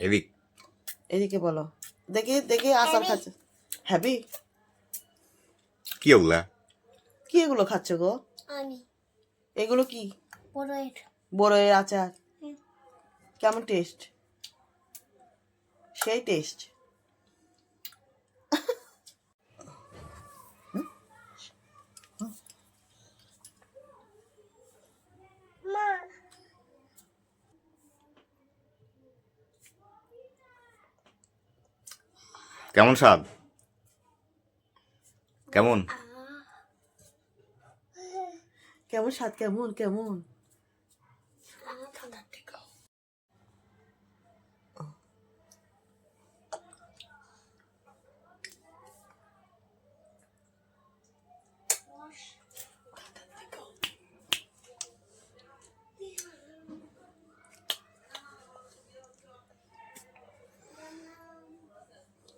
এদিক এদিকে বলো। দেখি দেখি আসার খাচ্ছে। হ্যাবি কি ওগুলা? কি এগুলো খাচ্ছ গো? আমি এগুলো কি? বড়ের বড়ের আচার। কেমন টেস্ট? সেই টেস্ট। মা কেমন স্বাদ? কেমন? কেমন স্বাদ? কেমন কেমন?